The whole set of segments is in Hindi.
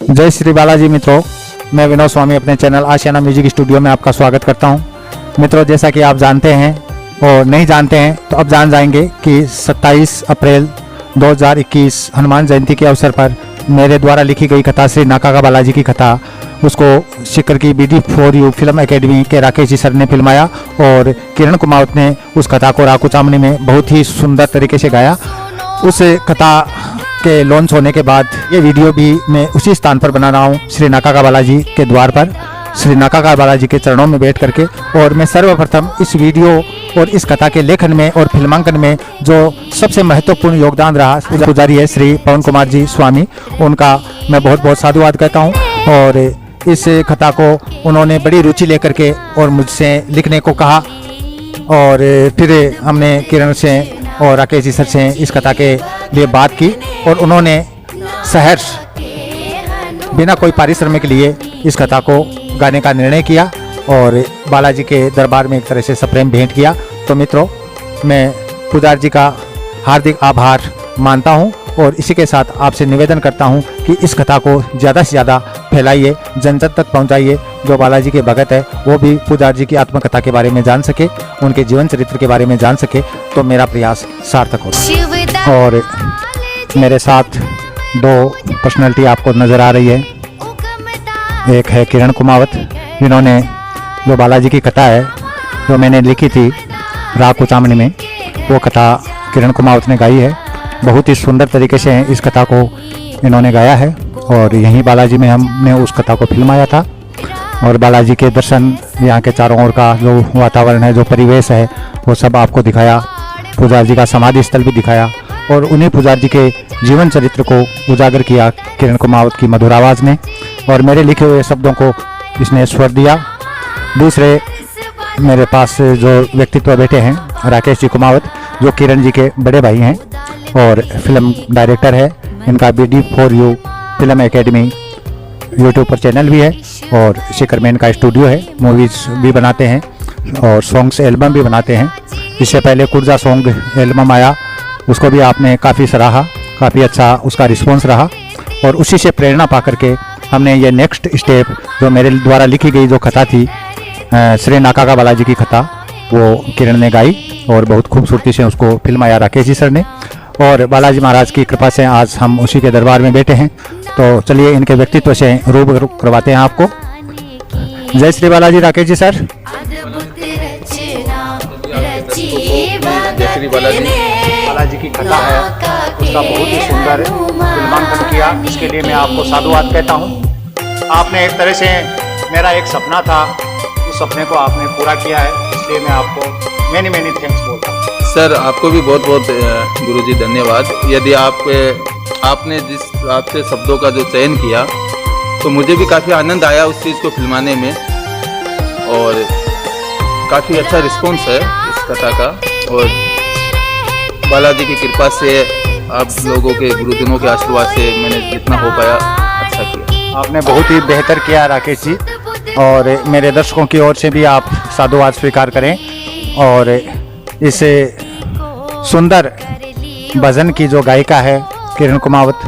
जय श्री बालाजी मित्रों, मैं विनोद स्वामी अपने चैनल आशियाना म्यूजिक स्टूडियो में आपका स्वागत करता हूं। मित्रों, जैसा कि आप जानते हैं और नहीं जानते हैं तो अब जान जाएंगे कि 27 अप्रैल 2021 हनुमान जयंती के अवसर पर मेरे द्वारा लिखी गई कथा श्री नाका का बालाजी की कथा, उसको शिखर की BD4U फिल्म एकेडमी के राकेश जी सर ने फिल्माया और किरण कुमावत ने उस कथा को राकू चामनी में बहुत ही सुंदर तरीके से गाया। उस कथा के लॉन्च होने के बाद ये वीडियो भी मैं उसी स्थान पर बना रहा हूँ, श्री नाका का बालाजी के द्वार पर, श्री नाका का बालाजी के चरणों में बैठ करके। और मैं सर्वप्रथम इस वीडियो और इस कथा के लेखन में और फिल्मांकन में जो सबसे महत्वपूर्ण योगदान रहा पुजारी है श्री पवन कुमार जी स्वामी, उनका मैं बहुत बहुत साधुवाद कहता हूँ। और इस कथा को उन्होंने बड़ी रुचि लेकर के और मुझसे लिखने को कहा और फिर हमने किरण से और राकेश जी सर से इस कथा के लिए बात की और उन्होंने सहर्ष बिना कोई पारिश्रमिक लिए इस कथा को गाने का निर्णय किया और बालाजी के दरबार में एक तरह से सप्रेम भेंट किया। तो मित्रों, मैं पुजारी जी का हार्दिक आभार मानता हूं और इसी के साथ आपसे निवेदन करता हूं कि इस कथा को ज़्यादा से ज़्यादा फैलाइए, जन जन तक पहुंचाइए। जो बालाजी के भगत है वो भी पुजारी जी की आत्मकथा के बारे में जान सके, उनके जीवन चरित्र के बारे में जान सके, तो मेरा प्रयास सार्थक होगा। और मेरे साथ दो पर्सनैलिटी आपको नज़र आ रही है। एक है किरण कुमावत, जिन्होंने जो बालाजी की कथा है जो मैंने लिखी थी राकू चामनी में, वो कथा किरण कुमावत ने गाई है। बहुत ही सुंदर तरीके से इस कथा को इन्होंने गाया है और यहीं बालाजी में हमने उस कथा को फिल्माया था। और बालाजी के दर्शन, यहाँ के चारों ओर का जो वातावरण है, जो परिवेश है, वो सब आपको दिखाया। पुजारी जी का समाधि स्थल भी दिखाया और उन्हीं पुजारी जी के जीवन चरित्र को उजागर किया किरण कुमावत की मधुर आवाज़ में। और मेरे लिखे हुए शब्दों को इसने स्वर दिया। दूसरे मेरे पास जो व्यक्तित्व बैठे हैं, राकेश जी कुमावत, जो किरण जी के बड़े भाई हैं और फिल्म डायरेक्टर है। इनका BD4U फिल्म एकेडमी यूट्यूब पर चैनल भी है और शिखर में इनका स्टूडियो है। मूवीज़ भी बनाते हैं और सॉन्ग्स एल्बम भी बनाते हैं। इससे पहले कुर्जा सॉन्ग एल्बम आया, उसको भी आपने काफ़ी सराहा, काफ़ी अच्छा उसका रिस्पॉन्स रहा। और उसी से प्रेरणा पा करके हमने ये नेक्स्ट स्टेप, जो मेरे द्वारा लिखी गई जो कथा थी श्री नाका का बालाजी की कथा, वो किरण ने गाई और बहुत खूबसूरती से उसको फिल्माया राकेश जी सर ने। और बालाजी महाराज की कृपा से आज हम उसी के दरबार में बैठे हैं। तो चलिए इनके व्यक्तित्व से रूबरू करवाते हैं आपको। जय श्री बालाजी राकेश जी सर। जय श्री बालाजी की कथा है, उसका बहुत ही सुंदर फिल्मांकन किया, इसके लिए मैं आपको साधुवाद कहता हूँ। आपने एक तरह से, मेरा एक सपना था, उस सपने को आपने पूरा किया है, इसलिए मैं आपको मैनी थैंक्स बोलता हूँ। सर, आपको भी बहुत बहुत गुरुजी धन्यवाद। यदि आपने जिस आपसे शब्दों का जो चयन किया, तो मुझे भी काफ़ी आनंद आया उस चीज़ को फिल्माने में और काफ़ी अच्छा रिस्पॉन्स है इस कथा का। और बालाजी की कृपा से, आप लोगों के गुरुजनों के आशीर्वाद से मैंने जितना हो पाया अच्छा किया। आपने बहुत ही बेहतर किया राकेश जी, और मेरे दर्शकों की ओर से भी आप साधुवाद स्वीकार करें। और इस सुंदर भजन की जो गायिका है किरण कुमावत,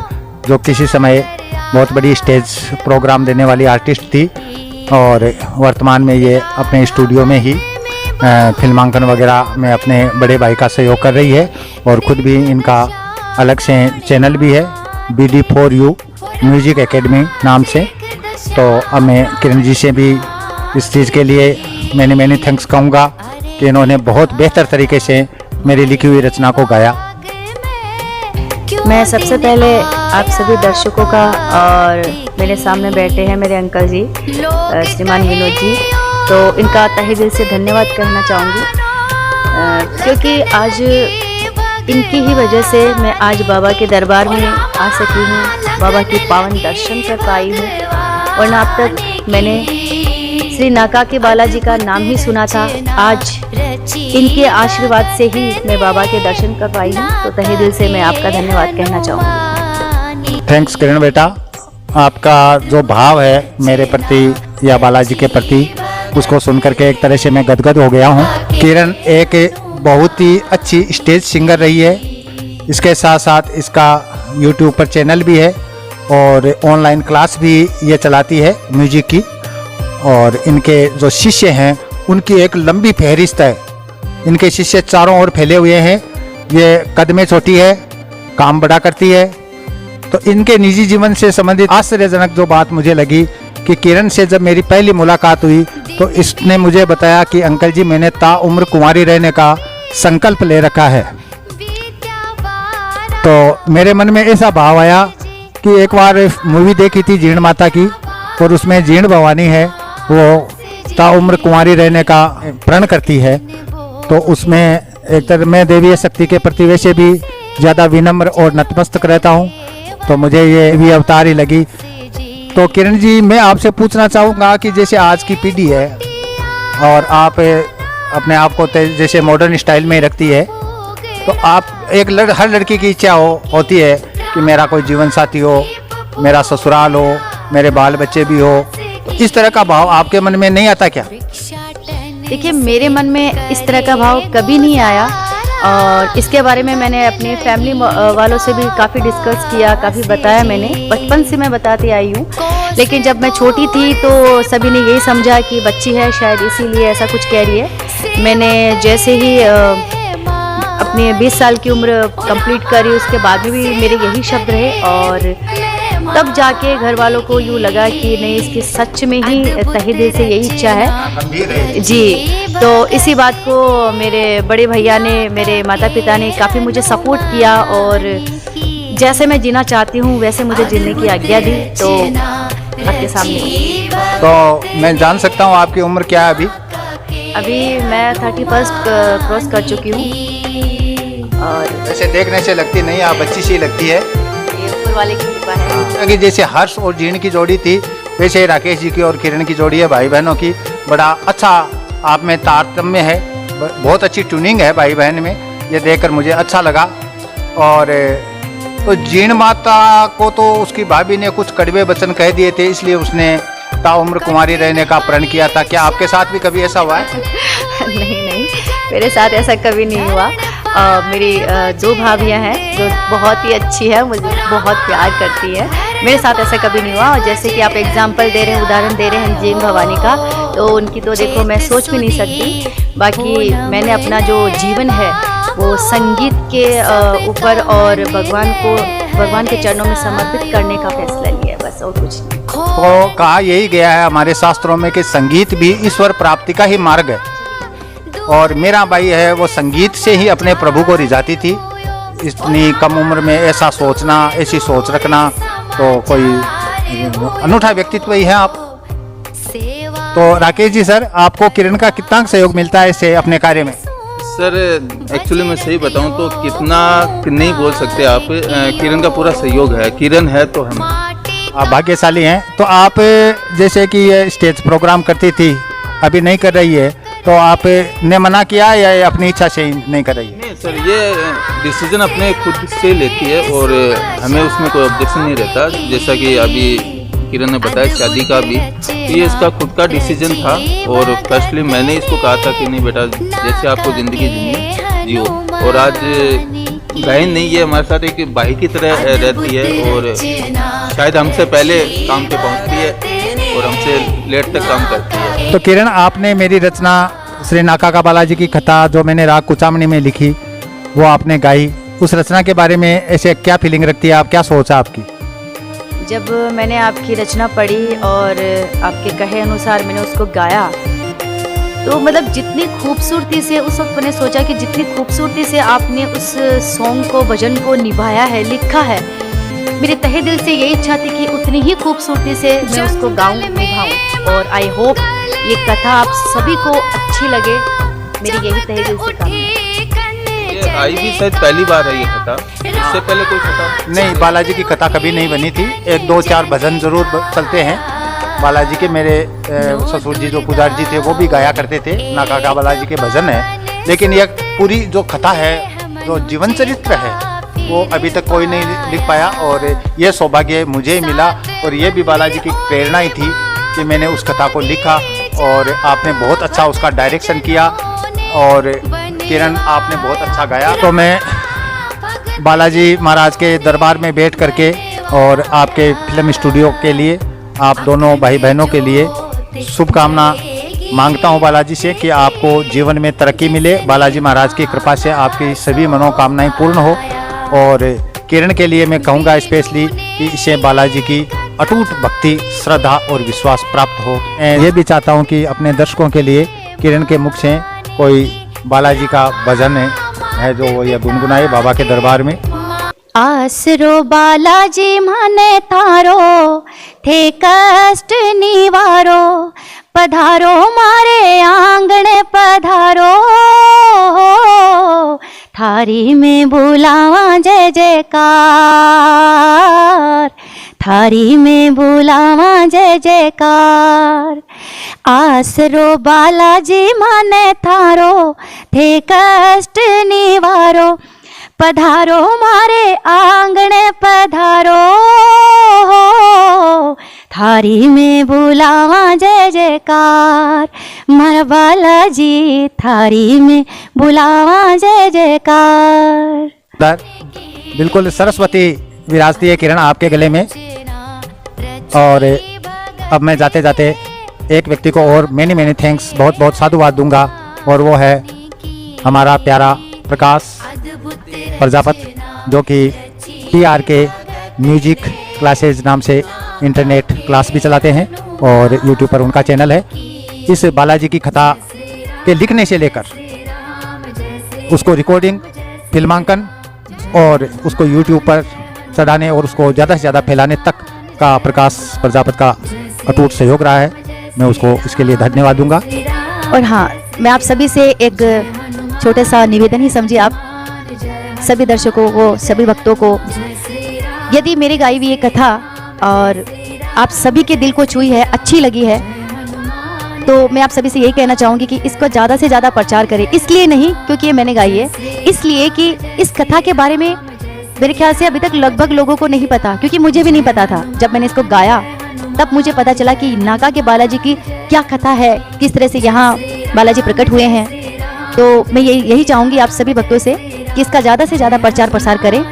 जो किसी समय बहुत बड़ी स्टेज प्रोग्राम देने वाली आर्टिस्ट थी और वर्तमान में ये अपने स्टूडियो में ही फिल्मांकन वगैरह में अपने बड़े भाई का सहयोग कर रही है। और ख़ुद भी इनका अलग से चैनल भी है BD4U म्यूजिक एकेडमी नाम से। तो अब मैं किरण जी से भी इस चीज़ के लिए मैंने थैंक्स कहूँगा कि इन्होंने बहुत बेहतर तरीके से मेरी लिखी हुई रचना को गाया। मैं सबसे पहले आप सभी दर्शकों का, और मेरे सामने बैठे हैं मेरे अंकल जी श्रीमान विनोद जी, तो इनका तहे दिल से धन्यवाद कहना चाहूँगी, क्योंकि आज इनकी ही वजह से मैं आज बाबा के दरबार में आ सकी हूँ, बाबा की पावन दर्शन कर पाई हूँ। वरना अब तक मैंने श्री नाका के बालाजी का नाम ही सुना था। आज इनके आशीर्वाद से ही मैं बाबा के दर्शन कर पाई हूँ, तो तहे दिल से मैं आपका धन्यवाद कहना चाहूँगी। थैंक्स किरण बेटा, आपका जो भाव है मेरे प्रति या बालाजी के प्रति, उसको सुनकर के एक तरह से मैं गदगद हो गया हूँ। किरण एक बहुत ही अच्छी स्टेज सिंगर रही है, इसके साथ साथ इसका यूट्यूब पर चैनल भी है और ऑनलाइन क्लास भी ये चलाती है म्यूजिक की। और इनके जो शिष्य हैं उनकी एक लंबी फहरिस्त है। इनके शिष्य चारों ओर फैले हुए हैं। ये कद में छोटी है, काम बड़ा करती है। तो इनके निजी जीवन से संबंधित आश्चर्यजनक जो बात मुझे लगी कि किरण से जब मेरी पहली मुलाकात हुई तो इसने मुझे बताया कि अंकल जी, मैंने ताउम्र कुंवारी रहने का संकल्प ले रखा है। तो मेरे मन में ऐसा भाव आया कि एक बार मूवी देखी थी जीण माता की, और उसमें जीण भवानी है, वो ताउम्र कुंवारी रहने का प्रण करती है। तो उसमें एक तरह मैं देवी शक्ति के प्रति वैसे भी ज़्यादा विनम्र और नतमस्तक रहता हूँ, तो मुझे ये भी अवतार ही लगी। तो किरण जी, मैं आपसे पूछना चाहूँगा कि जैसे आज की पीढ़ी है और आप अपने आप को जैसे मॉडर्न स्टाइल में ही रखती है, तो आप हर लड़की की इच्छा होती है कि मेरा कोई जीवन साथी हो, मेरा ससुराल हो, मेरे बाल बच्चे भी हो। तो इस तरह का भाव आपके मन में नहीं आता क्या? देखिए, मेरे मन में इस तरह का भाव कभी नहीं आया, और इसके बारे में मैंने अपनी फैमिली वालों से भी काफ़ी डिस्कस किया, काफ़ी बताया। मैंने बचपन से मैं बताती आई हूँ, लेकिन जब मैं छोटी थी तो सभी ने यही समझा कि बच्ची है, शायद इसीलिए ऐसा कुछ कह रही है। मैंने जैसे ही अपनी 20 साल की उम्र कंप्लीट करी, उसके बाद में भी मेरे यही शब्द रहे, और तब जाके घर वालों को यूँ लगा कि नहीं, इसकी सच में ही तहे दिल से यही इच्छा है जी। तो इसी बात को मेरे बड़े भैया ने, मेरे माता पिता ने काफ़ी मुझे सपोर्ट किया, और जैसे मैं जीना चाहती हूँ वैसे मुझे जीने की आज्ञा दी। तो आपके सामने। तो मैं जान सकता हूँ आपकी उम्र क्या है अभी? अभी मैं 31 क्रॉस कर चुकी हूँ, और वैसे देखने से लगती नहीं, आप बच्ची सी लगती है। ये ऊपर वाले की कृपा है। कि जैसे हर्ष और जीण की जोड़ी थी, वैसे राकेश जी की और किरण की जोड़ी है भाई बहनों की। बड़ा अच्छा आप में तारतम्य है, बहुत अच्छी ट्यूनिंग है भाई बहन में, ये देखकर मुझे अच्छा लगा। और तो जीण माता को तो उसकी भाभी ने कुछ कड़वे वचन कह दिए थे, इसलिए उसने ताउम्र कुंवारी रहने का प्रण किया था। क्या आपके साथ भी कभी ऐसा हुआ है? नहीं, मेरे साथ ऐसा कभी नहीं हुआ। मेरी 2 भाभियाँ हैं जो बहुत ही अच्छी है, मुझे बहुत प्यार करती है। मेरे साथ ऐसा कभी नहीं हुआ। और जैसे कि आप एग्जांपल दे रहे हैं, उदाहरण दे रहे हैं जीण भवानी का, तो उनकी तो देखो मैं सोच भी नहीं सकती। बाकी मैंने अपना जो जीवन है वो संगीत के ऊपर और भगवान के चरणों में समर्पित करने का फैसला लिया है, बस, और कुछ नहीं। तो कहा यही गया है हमारे शास्त्रों में कि संगीत भी ईश्वर प्राप्ति का ही मार्ग है, और मेरा भाई है वो संगीत से ही अपने प्रभु को रिझाती थी। इतनी कम उम्र में ऐसा सोचना, ऐसी सोच रखना, तो कोई अनूठा व्यक्तित्व ही है आप। तो राकेश जी सर, आपको किरण का कितना सहयोग मिलता है इससे अपने कार्य में? सर, एक्चुअली मैं सही बताऊं तो कितना नहीं बोल सकते आप, किरण का पूरा सहयोग है। किरण है तो हम, आप भाग्यशाली हैं। तो आप जैसे कि ये स्टेज प्रोग्राम करती थी, अभी नहीं कर रही है, तो आपने मना किया या ये अपनी इच्छा से ही नहीं कर रही है? नहीं सर, ये डिसीजन अपने खुद से लेती है, और हमें उसमें कोई ऑब्जेक्शन नहीं रहता। जैसा कि अभी किरण ने बताया शादी का भी, तो ये इसका खुद का डिसीजन था। और फर्स्टली मैंने इसको कहा था कि नहीं बेटा, जैसे आपको ज़िंदगी जीनी जियो। और आज बहन नहीं है, हमारे साथ एक भाई की तरह रहती है, और शायद हमसे पहले काम पे पहुंचती है और हमसे लेट तक काम करती है। तो किरण, आपने मेरी रचना श्री नाका का बालाजी की कथा जो मैंने राग कुचामनी में लिखी, वो आपने गाई। उस रचना के बारे में ऐसे क्या फीलिंग रखती है आप, क्या सोच है आपकी? जब मैंने आपकी रचना पढ़ी और आपके कहे अनुसार मैंने उसको गाया, तो मतलब जितनी खूबसूरती से उस वक्त मैंने सोचा कि जितनी खूबसूरती से आपने उस सॉन्ग को, भजन को निभाया है, लिखा है, मेरे तहे दिल से यही इच्छा थी कि उतनी ही खूबसूरती से मैं उसको गाऊं, निभाऊं। और आई होप ये कथा आप सभी को अच्छी लगे, मेरी यही तहे दिल से कामना है। ये आई भी शायद पहली बार है ये कथा, इससे पहले कोई कथा नहीं, बालाजी की कथा कभी नहीं बनी थी। 1-2-4 भजन जरूर चलते हैं बालाजी के। मेरे ससुर जी जो पुजारी जी थे वो भी गाया करते थे, नाका का बालाजी के भजन है। लेकिन यह पूरी जो कथा है, जो जीवन चरित्र है, वो अभी तक कोई नहीं लिख पाया, और ये सौभाग्य मुझे ही मिला। और ये भी बालाजी की प्रेरणा ही थी कि मैंने उस कथा को लिखा, और आपने बहुत अच्छा उसका डायरेक्शन किया, और किरण आपने बहुत अच्छा गाया। तो मैं बालाजी महाराज के दरबार में बैठ करके और आपके फिल्म स्टूडियो के लिए, आप दोनों भाई बहनों के लिए शुभकामना मांगता हूं बालाजी से कि आपको जीवन में तरक्की मिले, बालाजी महाराज की कृपा से आपकी सभी मनोकामनाएं पूर्ण हो। और किरण के लिए मैं कहूँगा स्पेशली कि इसे बालाजी की अटूट भक्ति, श्रद्धा और विश्वास प्राप्त हो। मैं ये भी चाहता हूँ कि अपने दर्शकों के लिए किरण के मुख से कोई बालाजी का भजन है जो वो ये गुनगुनाए बाबा के दरबार में। आसरो बालाजी माने थारो थे कष्ट निवारो, पधारो मारे आंगणे पधारो, थारी में बुलावा जय जयकार, थारी में बुलावा जय जयकार। आसरो बालाजी माने थारो थे कष्ट निवारो, पधारो मारे आंगणे पधारो, थारी में बुलावा जय जयकार, मारा बालाजी थारी में बुलावा जय जयकार। बिल्कुल सरस्वती विराजती है किरण आपके गले में। और अब मैं जाते जाते एक व्यक्ति को और मैनी थैंक्स, बहुत बहुत साधुवाद दूंगा, और वो है हमारा प्यारा प्रकाश प्रजापति, जो कि PRK म्यूजिक क्लासेज नाम से इंटरनेट क्लास भी चलाते हैं और यूट्यूब पर उनका चैनल है। इस बालाजी की कथा के लिखने से लेकर उसको रिकॉर्डिंग, फिल्मांकन और उसको यूट्यूब पर चढ़ाने और उसको ज़्यादा से ज़्यादा फैलाने तक का प्रकाश प्रजापति का अटूट सहयोग रहा है। मैं उसको इसके लिए धन्यवाद दूंगा। और हाँ, मैं आप सभी से एक छोटा सा निवेदन ही समझिए, आप सभी दर्शकों को, सभी भक्तों को, यदि मेरी गाई हुई ये कथा और आप सभी के दिल को छुई है, अच्छी लगी है, तो मैं आप सभी से यही कहना चाहूँगी कि इसको ज़्यादा से ज़्यादा प्रचार करें। इसलिए नहीं क्योंकि ये मैंने गाई है, इसलिए कि इस कथा के बारे में मेरे ख्याल से अभी तक लगभग लोगों को नहीं पता, क्योंकि मुझे भी नहीं पता था। जब मैंने इसको गाया तब मुझे पता चला कि नाका के बालाजी की क्या कथा है, किस तरह से यहाँ बालाजी प्रकट हुए हैं। तो मैं यही चाहूँगी आप सभी भक्तों से कि इसका ज़्यादा से ज़्यादा प्रचार प्रसार करें।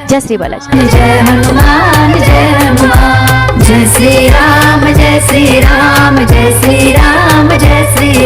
जय श्री बालाजी। जय हनुमान जय हनुमान, जय श्री राम जय श्री राम, जय श्री राम जय श्री